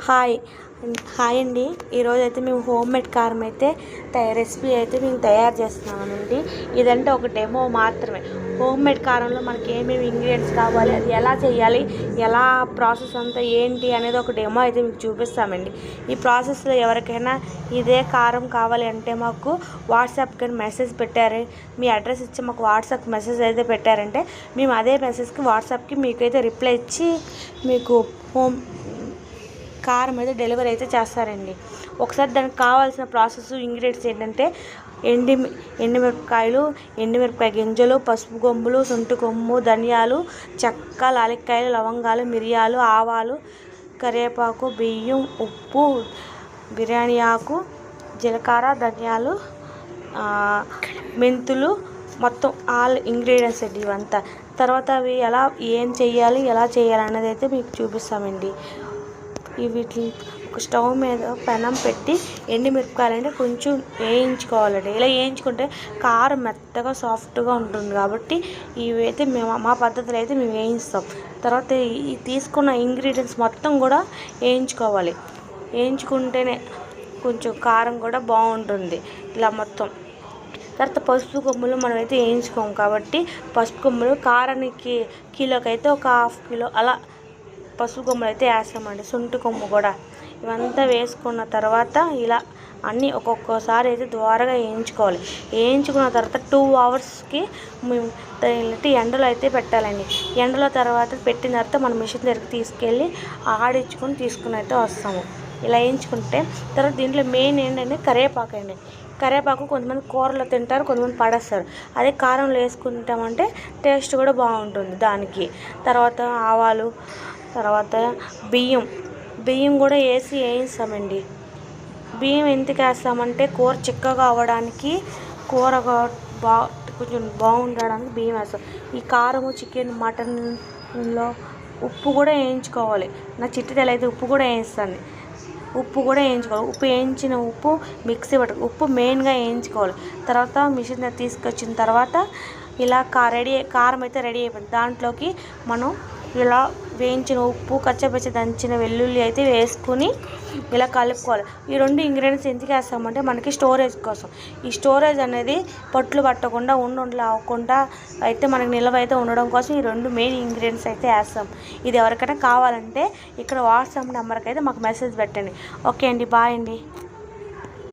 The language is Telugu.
హాయ్ హాయ్ అండి. ఈరోజైతే మేము హోమ్ మేడ్ కారం అయితే రెసిపీ అయితే మేము తయారు చేస్తున్నామండి. ఇదంటే ఒక డెమో మాత్రమే. హోమ్ మేడ్ కారంలో మనకి ఏమేమి ఇంగ్రీడియంట్స్ కావాలి, అది ఎలా చేయాలి, ఎలా ప్రాసెస్ అంతా ఏంటి అనేది ఒక డెమో అయితే మీకు చూపిస్తామండి. ఈ ప్రాసెస్లో ఎవరికైనా ఇదే కారం కావాలి అంటే మాకు వాట్సాప్కి మెసేజ్ పెట్టారు, మీ అడ్రస్ ఇచ్చి మాకు వాట్సాప్ మెసేజ్ అయితే పెట్టారంటే మేము అదే మెసేజ్కి వాట్సాప్కి మీకైతే రిప్లై ఇచ్చి మీకు కారం అయితే డెలివరీ అయితే చేస్తారండి. ఒకసారి దానికి కావాల్సిన ప్రాసెస్ ఇంగ్రీడియంట్స్ ఏంటంటే ఎండుమిరపకాయ గింజలు, పసుపు కొమ్ములు, సొంటి కొమ్ము, ధనియాలు, చెక్క, లాలిక్కాయలు, లవంగాలు, మిరియాలు, ఆవాలు, కరివేపాకు, బియ్యం, ఉప్పు, బిర్యానీ ఆకు, జీలకర్ర, ధనియాలు, మెంతులు, మొత్తం ఆల్ ఇంగ్రీడియంట్స్ అండి ఇవంతా. తర్వాత అవి ఏం చేయాలి, ఎలా చేయాలి అన్నది అయితే మీకు చూపిస్తామండి. వీటిని ఒక స్టవ్ మీద పెనం పెట్టి ఎండుమిరపకాయలు అంటే కొంచెం వేయించుకోవాలండి. ఇలా వేయించుకుంటే కారం మెత్తగా సాఫ్ట్గా ఉంటుంది కాబట్టి ఇవైతే మా పద్ధతిలో అయితే మేము వేయిస్తాం. తర్వాత ఈ తీసుకున్న ఇంగ్రీడియంట్స్ మొత్తం కూడా వేయించుకోవాలి. వేయించుకుంటేనే కొంచెం కారం కూడా బాగుంటుంది. ఇలా మొత్తం తర్వాత పసుపు కొమ్ములు మనమైతే వేయించుకోము కాబట్టి పసుపు కొమ్ములు కారానికి కిలోకి అయితే ఒక ½ కిలో అలా పసుపు కొమ్ములు అయితే వేస్తామండి. సొంటి కొమ్ము కూడా ఇవంతా వేసుకున్న తర్వాత ఇలా అన్నీ ఒక్కొక్కసారి అయితే ద్వారగా వేయించుకోవాలి. వేయించుకున్న తర్వాత 2 అవర్స్కి మేము ఎండలో అయితే పెట్టాలండి. ఎండలో తర్వాత పెట్టిన తర్వాత మనం మిషన్ దగ్గరికి తీసుకెళ్ళి ఆడించుకొని తీసుకుని అయితే వస్తాము. ఇలా వేయించుకుంటే తర్వాత దీంట్లో మెయిన్ ఏంటంటే కరివేపాకు అండి. కరివేపాకు కొంతమంది కూరలో తింటారు, కొంతమంది పడేస్తారు. అదే కారంలో వేసుకుంటామంటే టేస్ట్ కూడా బాగుంటుంది దానికి. తర్వాత ఆవాలు, తర్వాత బియ్యం కూడా వేయిస్తామండి. బియ్యం ఎందుకు వేస్తామంటే కూర చిక్కగా అవ్వడానికి, కూర కొంచెం బాగుండడానికి బియ్యం వేస్తాం. ఈ కారము, చికెన్, మటన్లో ఉప్పు కూడా వేయించుకోవాలి. నా చిట్టితల్లి అయితే ఉప్పు కూడా వేయిస్తుంది. ఉప్పు వేయించిన ఉప్పు మిక్సీ పట్టు ఉప్పు మెయిన్గా వేయించుకోవాలి. తర్వాత మిషన్ దగ్గర తీసుకొచ్చిన తర్వాత ఇలా కారం అయితే రెడీ అయిపోయింది. దాంట్లోకి మనం ఇలా వేయించిన ఉప్పు, కచ్చపచ్చ దంచిన వెల్లుల్లి అయితే వేసుకుని ఇలా కలుపుకోవాలి. ఈ 2 ఇంగ్రీడియంట్స్ ఎందుకు వేస్తామంటే మనకి స్టోరేజ్ కోసం. ఈ స్టోరేజ్ అనేది పట్లు పట్టకుండా ఉండలు అవ్వకుండా అయితే మనకి నిల్వ అయితే ఉండడం కోసం ఈ 2 మెయిన్ ఇంగ్రీడియంట్స్ అయితే వేస్తాం. ఇది ఎవరికైనా కావాలంటే ఇక్కడ వాట్సాప్ నెంబర్కి అయితే మాకు మెసేజ్ పెట్టండి. ఓకే అండి, బాయ్ అండి.